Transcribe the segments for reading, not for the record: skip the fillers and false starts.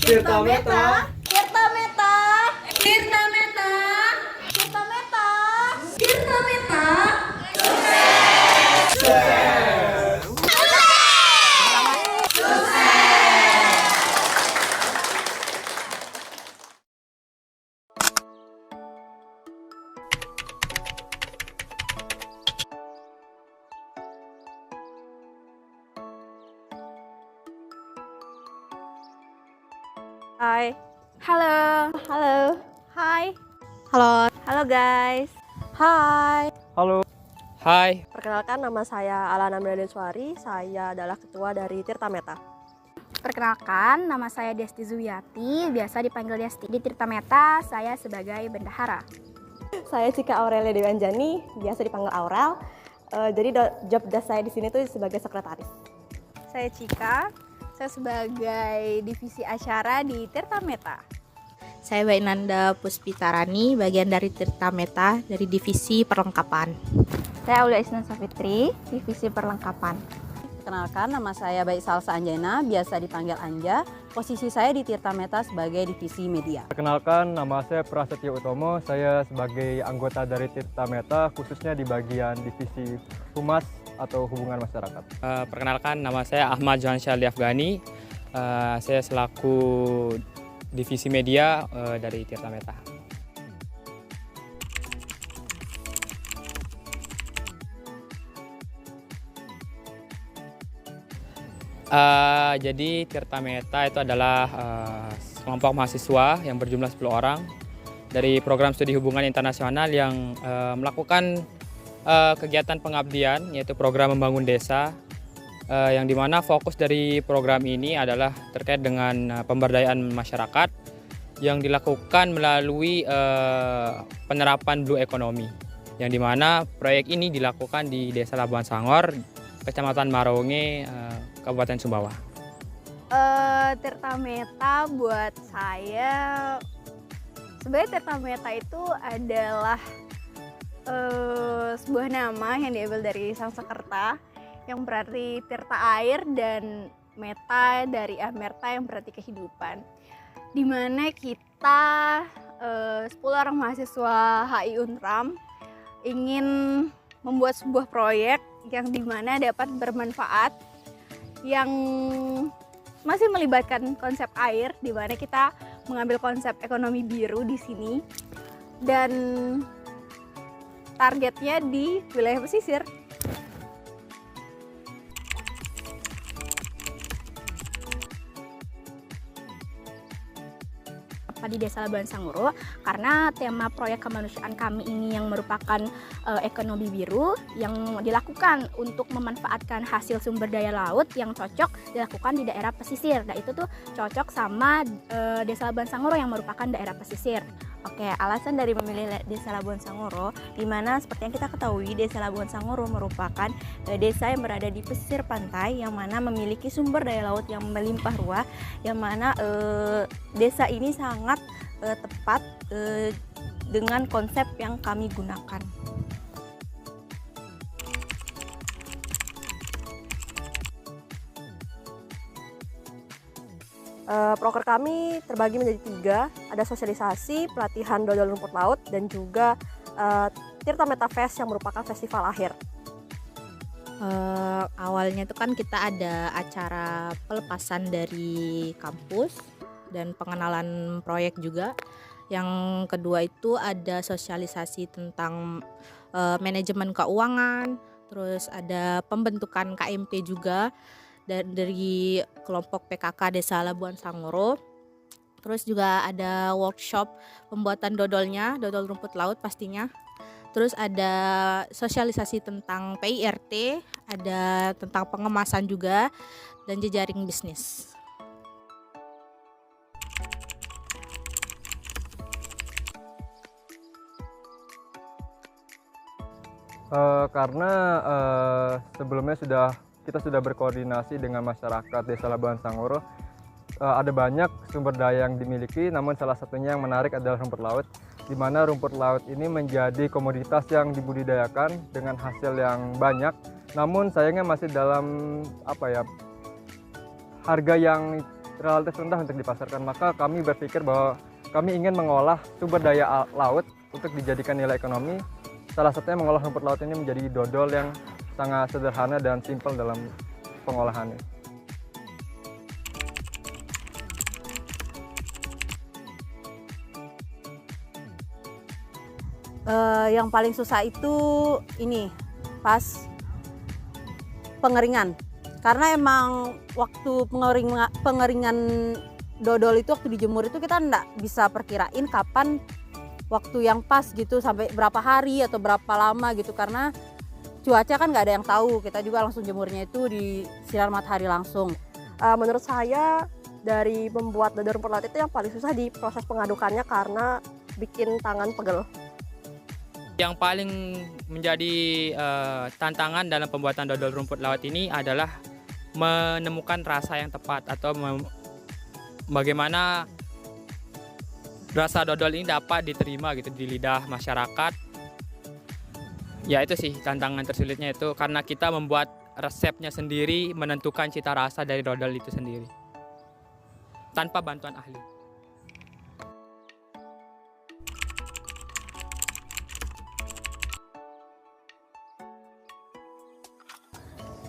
Tirta Meta. Tirta Meta. Tirta Meta. Tirta Meta. Tirta Meta. Hai. Halo. Halo. Hai. Halo. Halo guys. Hai. Halo. Hai, Perkenalkan, nama saya Alana Mradenswari. Saya adalah ketua dari Tirta Meta. Perkenalkan, nama saya Desti Zuyati, biasa dipanggil Desti. Di Tirta Meta, saya sebagai bendahara. Saya Cika Aurelia Dewi Anjani, biasa dipanggil Aurel. Jadi job desk saya di sini tuh sebagai sekretaris. Saya Cika, saya sebagai divisi acara di Tirta Meta. Saya Mbak Nanda Puspitarani, bagian dari Tirta Meta dari divisi perlengkapan. Saya Aulia Isnan Safitri, divisi perlengkapan. Perkenalkan, nama saya Baik Salsa Anjana, biasa dipanggil Anja. Posisi saya di Tirta Meta sebagai divisi media. Perkenalkan, nama saya Prasetyo Utomo. Saya sebagai anggota dari Tirta Meta, khususnya di bagian divisi Humas atau Hubungan Masyarakat. perkenalkan nama saya Ahmad Johansyah Afghani. Saya selaku divisi media dari Tirta Meta. Jadi Tirta Meta itu adalah kelompok mahasiswa yang berjumlah 10 orang dari program studi hubungan internasional yang melakukan kegiatan pengabdian, yaitu program membangun desa, yang dimana fokus dari program ini adalah terkait dengan pemberdayaan masyarakat yang dilakukan melalui penerapan Blue Economy, yang dimana proyek ini dilakukan di Desa Labuan Sangor, Kecamatan Maronge, Kabupaten Sumbawa. Tirta Meta buat saya, sebenarnya Tirta Meta itu adalah sebuah nama yang diambil dari Sanskerta yang berarti tirta air dan meta dari amerta yang berarti kehidupan. Dimana kita 10 orang mahasiswa HI Untram ingin membuat sebuah proyek yang dimana dapat bermanfaat, yang masih melibatkan konsep air, di mana kita mengambil konsep ekonomi biru di sini dan targetnya di wilayah pesisir. Di Desa Labuan Sangoro, karena tema proyek kemanusiaan kami ini yang merupakan ekonomi biru yang dilakukan untuk memanfaatkan hasil sumber daya laut yang cocok dilakukan di daerah pesisir. Nah itu tuh cocok sama Desa Labuan Sangoro yang merupakan daerah pesisir. Oke, alasan dari memilih Desa Labuan Sangoro, di mana seperti yang kita ketahui Desa Labuan Sangoro merupakan desa yang berada di pesisir pantai yang mana memiliki sumber daya laut yang melimpah ruah, yang mana desa ini sangat tepat dengan konsep yang kami gunakan. Proker kami terbagi menjadi 3, ada sosialisasi, pelatihan dodol rumput laut, dan juga Tirta Meta Fest yang merupakan festival akhir. Awalnya itu kan kita ada acara pelepasan dari kampus dan pengenalan proyek juga. Yang kedua itu ada sosialisasi tentang manajemen keuangan, terus ada pembentukan KMP juga dari kelompok PKK Desa Labuan Sangoro. Terus juga ada workshop pembuatan dodolnya, dodol rumput laut pastinya. Terus ada sosialisasi tentang PIRT, ada tentang pengemasan juga, dan jejaring bisnis. Karena sebelumnya kita sudah berkoordinasi dengan masyarakat Desa Labuan Sangoro. Ada banyak sumber daya yang dimiliki, namun salah satunya yang menarik adalah rumput laut, di mana rumput laut ini menjadi komoditas yang dibudidayakan dengan hasil yang banyak, namun sayangnya masih dalam harga yang relatif rendah untuk dipasarkan. Maka kami berpikir bahwa kami ingin mengolah sumber daya laut untuk dijadikan nilai ekonomi. Salah satunya mengolah rumput laut ini menjadi dodol yang sangat sederhana dan simpel dalam pengolahannya. Yang paling susah itu ini pas pengeringan, karena emang waktu pengeringan dodol itu waktu dijemur itu kita enggak bisa perkirain kapan waktu yang pas gitu, sampai berapa hari atau berapa lama gitu, karena cuaca kan nggak ada yang tahu. Kita juga langsung jemurnya itu di sinar matahari langsung. Menurut saya dari membuat dodol rumput laut itu yang paling susah di proses pengadukannya karena bikin tangan pegel. Yang paling menjadi tantangan dalam pembuatan dodol rumput laut ini adalah menemukan rasa yang tepat atau bagaimana rasa dodol ini dapat diterima gitu di lidah masyarakat. Ya itu sih tantangan tersulitnya itu, karena kita membuat resepnya sendiri, menentukan cita rasa dari dodol itu sendiri tanpa bantuan ahli.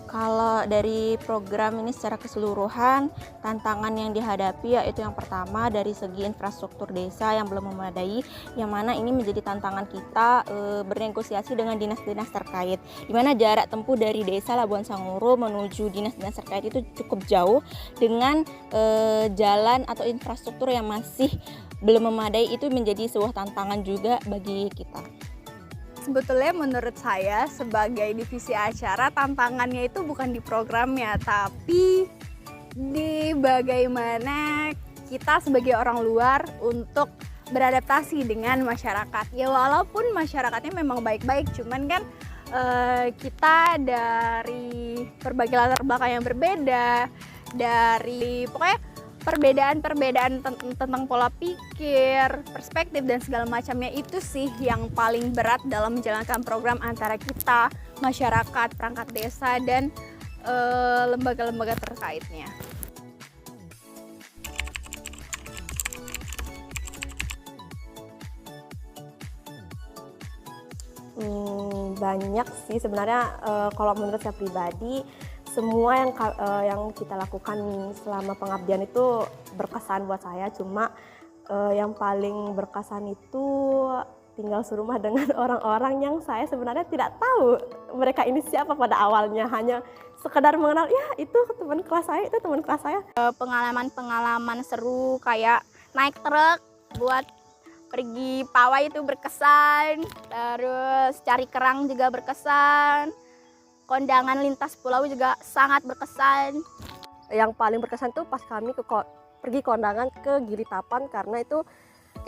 Kalau dari program ini secara keseluruhan, tantangan yang dihadapi yaitu yang pertama dari segi infrastruktur desa yang belum memadai, yang mana ini menjadi tantangan kita bernegosiasi dengan dinas-dinas terkait, di mana jarak tempuh dari desa Labuan Sangoro menuju dinas-dinas terkait itu cukup jauh, dengan jalan atau infrastruktur yang masih belum memadai. Itu menjadi sebuah tantangan juga bagi kita. Sebetulnya menurut saya sebagai divisi acara, tantangannya itu bukan di programnya, tapi di bagaimana kita sebagai orang luar untuk beradaptasi dengan masyarakat. Ya walaupun masyarakatnya memang baik-baik, cuman kan kita dari berbagai latar belakang yang berbeda, dari pokoknya perbedaan-perbedaan tentang pola pikir, perspektif dan segala macamnya, itu sih yang paling berat dalam menjalankan program antara kita, masyarakat, perangkat desa, dan lembaga-lembaga terkaitnya. Banyak sih sebenarnya, kalau menurut saya pribadi, semua yang kita lakukan selama pengabdian itu berkesan buat saya. Cuma yang paling berkesan itu tinggal serumah dengan orang-orang yang saya sebenarnya tidak tahu mereka ini siapa pada awalnya, hanya sekedar mengenal, ya itu teman kelas saya, itu teman kelas saya. Pengalaman-pengalaman seru kayak naik truk buat pergi pawai itu berkesan, terus cari kerang juga berkesan, kondangan lintas pulau juga sangat berkesan. Yang paling berkesan tuh pas kami pergi kondangan ke Gili Tapan, karena itu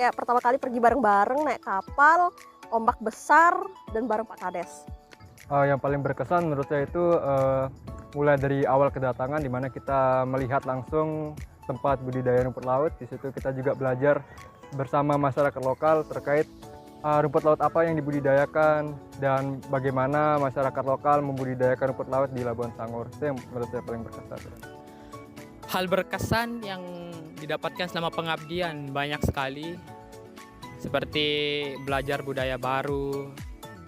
kayak pertama kali pergi bareng-bareng naik kapal, ombak besar, dan bareng Pak Kades. Yang paling berkesan menurut saya itu mulai dari awal kedatangan, di mana kita melihat langsung tempat budidaya rumput laut. Di situ kita juga belajar bersama masyarakat lokal terkait rumput laut apa yang dibudidayakan dan bagaimana masyarakat lokal membudidayakan rumput laut di Labuan Sangoro. Itu yang menurut saya paling berkesan. Hal berkesan yang didapatkan selama pengabdian banyak sekali, seperti belajar budaya baru,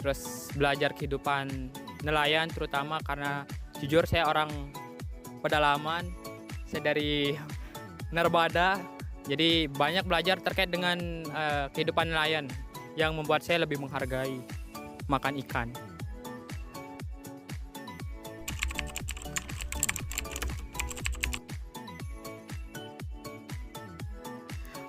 terus belajar kehidupan nelayan, terutama karena jujur saya orang pedalaman, saya dari Narbada, jadi banyak belajar terkait dengan kehidupan nelayan yang membuat saya lebih menghargai makan ikan.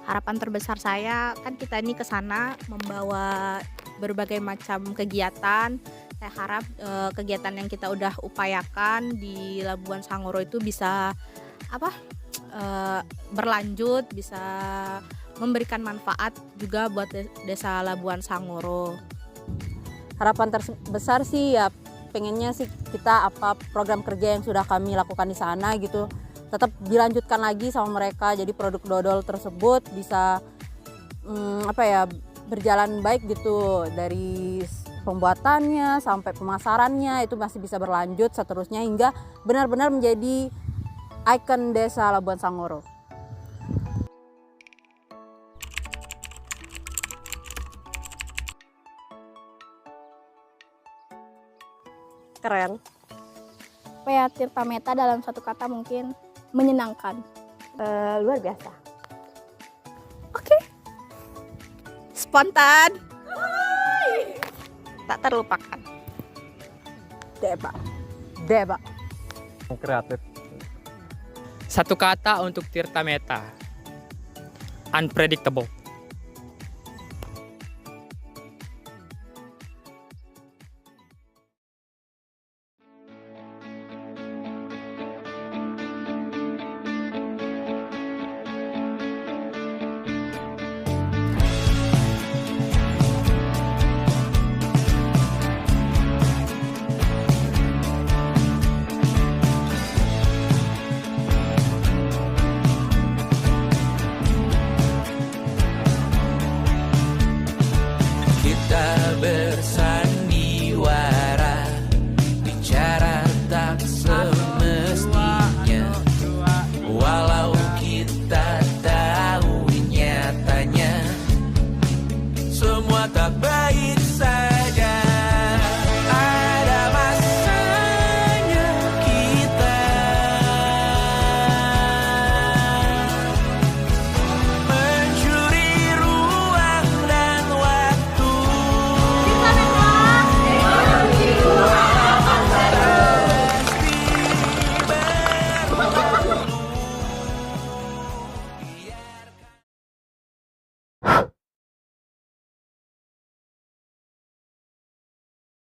Harapan terbesar saya kan kita ini ke sana membawa berbagai macam kegiatan. Saya harap kegiatan yang kita udah upayakan di Labuan Sangoro itu bisa berlanjut, bisa memberikan manfaat juga buat desa Labuan Sangoro. Harapan terbesar sih ya pengennya sih kita program kerja yang sudah kami lakukan di sana gitu tetap dilanjutkan lagi sama mereka, jadi produk dodol tersebut bisa berjalan baik gitu, dari pembuatannya sampai pemasarannya itu masih bisa berlanjut seterusnya hingga benar-benar menjadi ikon desa Labuan Sangoro. Keren. Apa ya, Tirta Meta dalam satu kata mungkin menyenangkan. Luar biasa. Spontan. Tak terlupakan. Deba. Kreatif. Satu kata untuk Tirta Meta. Unpredictable.